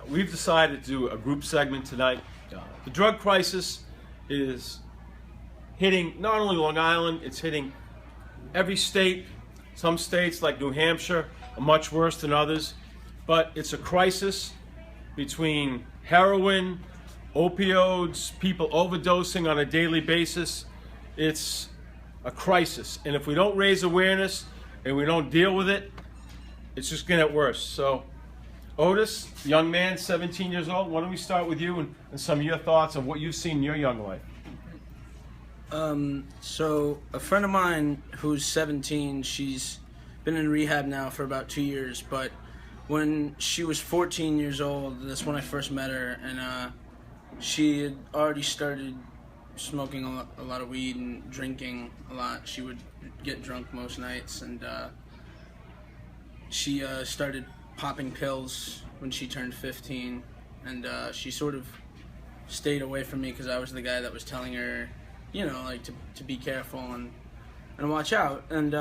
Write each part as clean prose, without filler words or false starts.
we've decided to do a group segment tonight. The drug crisis is hitting not only Long Island, it's hitting every state. Some states like New Hampshire are much worse than others, but it's a crisis between heroin, opioids, people overdosing on a daily basis. It's a crisis, and if we don't raise awareness and we don't deal with it, it's just gonna get worse. So Otis, young man, 17 years old, why don't we start with you and some of your thoughts on what you've seen in your young life? So a friend of mine who's 17, she's been in rehab now for about 2 years, but when she was 14 years old, that's when I first met her, and she had already started smoking a lot of weed and drinking a lot. She would get drunk most nights, and she started popping pills when she turned 15, and she sort of stayed away from me because I was the guy that was telling her, you know, like to be careful and watch out. And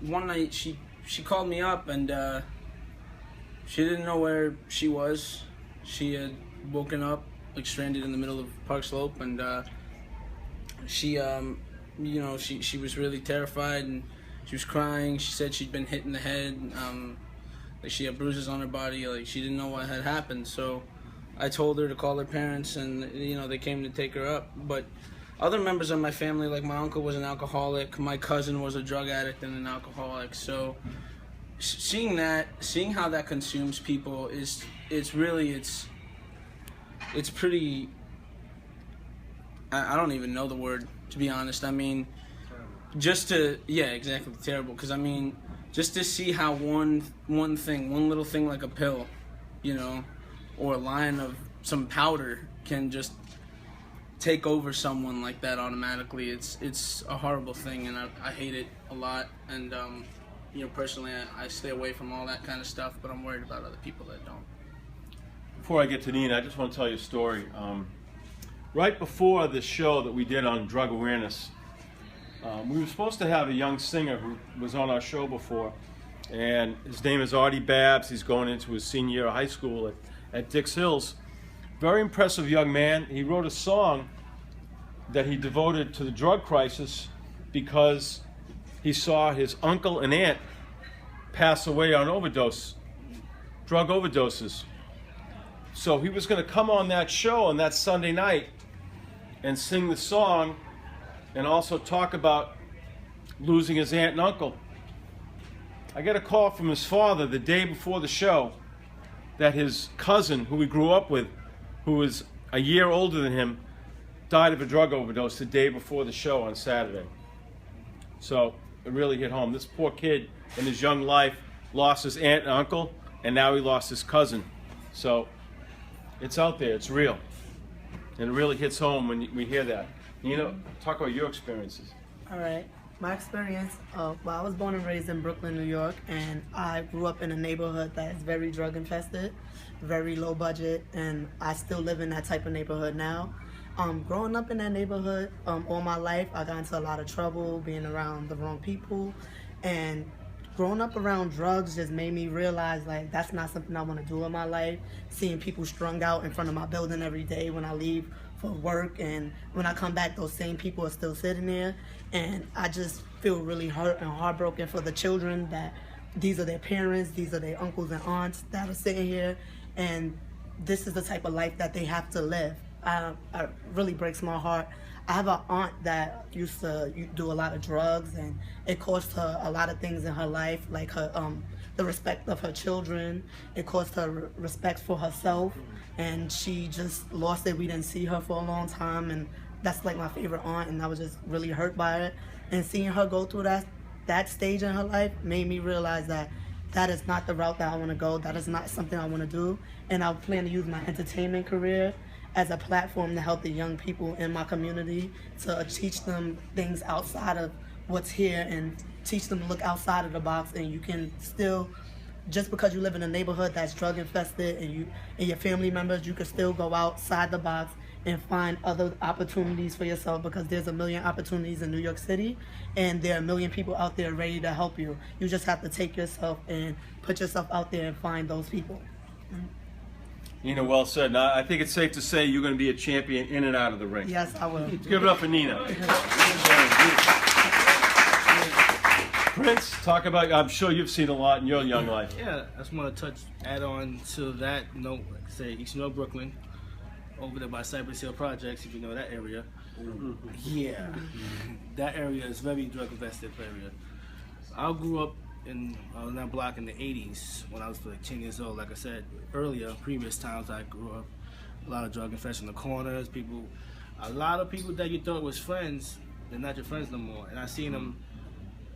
one night she called me up, and she didn't know where she was. She had woken up like stranded in the middle of Park Slope, and she you know, she was really terrified, and she was crying. She said she'd been hit in the head, like she had bruises on her body, like she didn't know what had happened. So I told her to call her parents, and you know, they came to take her up. But other members of my family, like my uncle was an alcoholic, my cousin was a drug addict and an alcoholic. So seeing how that consumes people it's pretty, I don't even know the word, to be honest. I mean, exactly, terrible. Because I mean, just to see how one little thing like a pill, you know, or a line of some powder can just take over someone like that automatically, it's a horrible thing, and I hate it a lot. And you know, personally, I stay away from all that kind of stuff, but I'm worried about other people that don't. Before I get to Nina, I just want to tell you a story. Right before the show that we did on drug awareness, we were supposed to have a young singer who was on our show before, and his name is Artie Babs. He's going into his senior year of high school at Dix Hills. Very impressive young man. He wrote a song that he devoted to the drug crisis because he saw his uncle and aunt pass away on drug overdoses. So he was going to come on that show on that Sunday night and sing the song and also talk about losing his aunt and uncle. I got a call from his father the day before the show that his cousin, who he grew up with, who was a year older than him, died of a drug overdose the day before the show on Saturday. So it really hit home. This poor kid in his young life lost his aunt and uncle, and now he lost his cousin. So it's out there, it's real. And it really hits home when we hear that. You know, talk about your experiences. All right. My experience, well, I was born and raised in Brooklyn, New York, and I grew up in a neighborhood that is very drug infested, very low budget, and I still live in that type of neighborhood now. Growing up in that neighborhood all my life, I got into a lot of trouble being around the wrong people, and growing up around drugs just made me realize, like, that's not something I want to do in my life. Seeing people strung out in front of my building every day when I leave for work, and when I come back, those same people are still sitting there, and I just feel really hurt and heartbroken for the children that these are their parents, these are their uncles and aunts that are sitting here, and this is the type of life that they have to live. It really breaks my heart. I have an aunt that used to do a lot of drugs, and it cost her a lot of things in her life, like her the respect of her children. It cost her respect for herself, and she just lost it. We didn't see her for a long time, and that's like my favorite aunt, and I was just really hurt by it. And seeing her go through that stage in her life made me realize that that is not the route that I want to go. That is not something I want to do, and I plan to use my entertainment career as a platform to help the young people in my community, to teach them things outside of what's here and teach them to look outside of the box. And you can still, just because you live in a neighborhood that's drug infested and your family members, you can still go outside the box and find other opportunities for yourself, because there's a million opportunities in New York City, and there are a million people out there ready to help you. You just have to take yourself and put yourself out there and find those people. Nina, well said. Now, I think it's safe to say you're going to be a champion in and out of the ring. Yes, I will. Give it up for Nina. Prince, talk about, I'm sure you've seen a lot in your young life. Yeah, I just want to add on to that, you know, like I say, East North Brooklyn, over there by Cypress Hill Projects, if you know that area. Yeah, that area is very drug infested area. I grew up on that block in the 80s when I was like 10 years old. Like I said earlier, previous times I grew up, a lot of drug infestation in the corners, a lot of people that you thought was friends, they're not your friends no more. And I seen them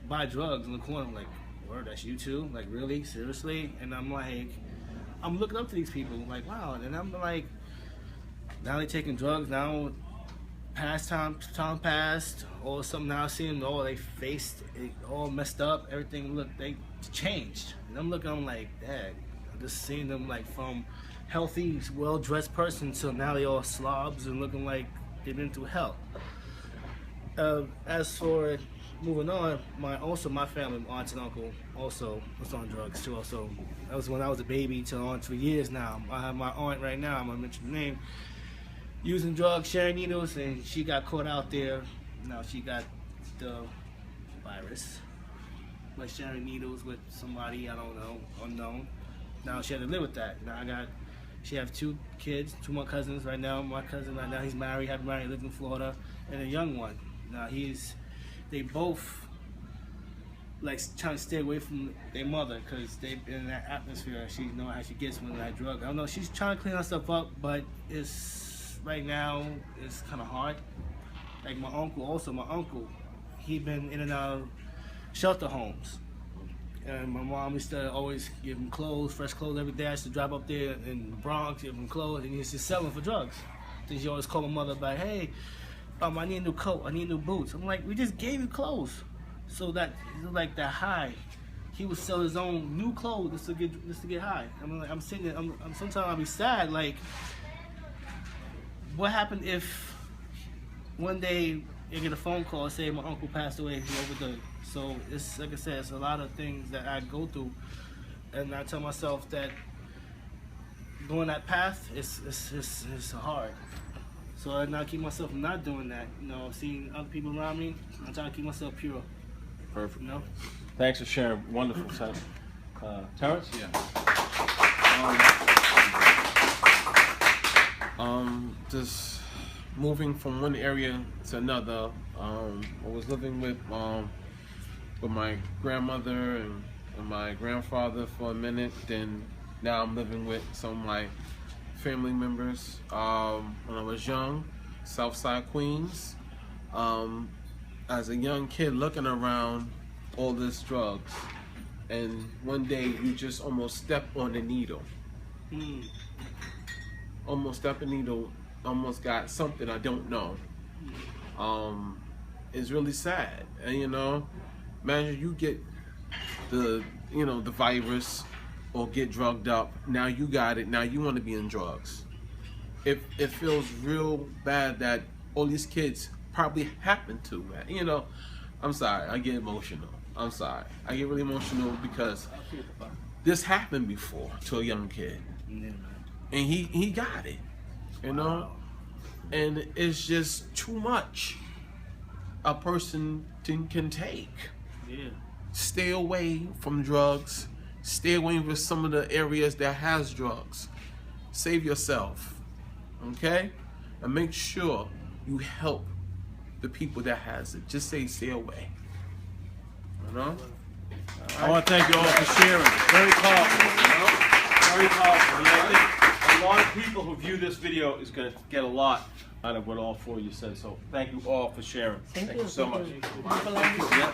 buy drugs in the corner. I'm like, word, that's you too? Like, really? Seriously? And I'm like, I'm looking up to these people, like, wow. And I'm like, now they're taking drugs, now time passed, or something, now I see them, all they faced, it all messed up, everything they changed. And I'm like, dang, I'm just seeing them like from healthy, well-dressed person to now they all slobs and looking like they've been through hell. As for moving on, my family, my aunt and uncle also was on drugs too. Also, that was when I was a baby till on for years now. I have my aunt right now, I'm gonna mention the name, using drugs, sharing needles, and she got caught out there. Now she got the virus, like sharing needles with somebody, I don't know, unknown. Now she had to live with that. She have 2 kids, 2 more cousins right now. My cousin right now, he's married, lives in Florida, and a young one. Now they both like trying to stay away from their mother because they've been in that atmosphere. She know how she gets when that drug. I don't know. She's trying to clean herself up, but right now it's kind of hard. Like my uncle, he been in and out of shelter homes. And my mom used to always give him clothes, fresh clothes every day. I used to drive up there in the Bronx, give him clothes, and he used to sell them for drugs. Then she always called my mother like, hey, I need a new coat, I need new boots. I'm like, we just gave you clothes. So that, like that high, he would sell his own new clothes just to get high. I'm sitting there, sometimes I'll be sad, like, what happened if one day you get a phone call and say my uncle passed away, he overdosed. So it's like I said, it's a lot of things that I go through, and I tell myself that going that path is hard. So I now keep myself from not doing that. You know, seeing other people around me, I'm trying to keep myself pure. Perfect. You know? Thanks for sharing. Wonderful, son. Terrence? Yeah. Just moving from one area to another. I was living with my grandmother and my grandfather for a minute. Then now I'm living with some of my family members. When I was young, Southside Queens. As a young kid, looking around all this drugs, and one day you just almost step on the needle. Almost step on the needle. Almost got something I don't know. It's really sad, and imagine you get the virus or get drugged up. Now you got it. Now you want to be in drugs. It feels real bad that all these kids probably happened to. I'm sorry. I get emotional. I'm sorry. I get really emotional because this happened before to a young kid, and he got it. And it's just too much a person can take. Yeah. Stay away from drugs. Stay away from some of the areas that has drugs. Save yourself, okay? And make sure you help the people that has it. Just stay away. I want to thank you all for sharing. Very powerful. Very powerful. I think a lot of people who view this video is going to get a lot out of what all 4 of you said. So thank you all for sharing. Thank you so much. Thank you. Yeah.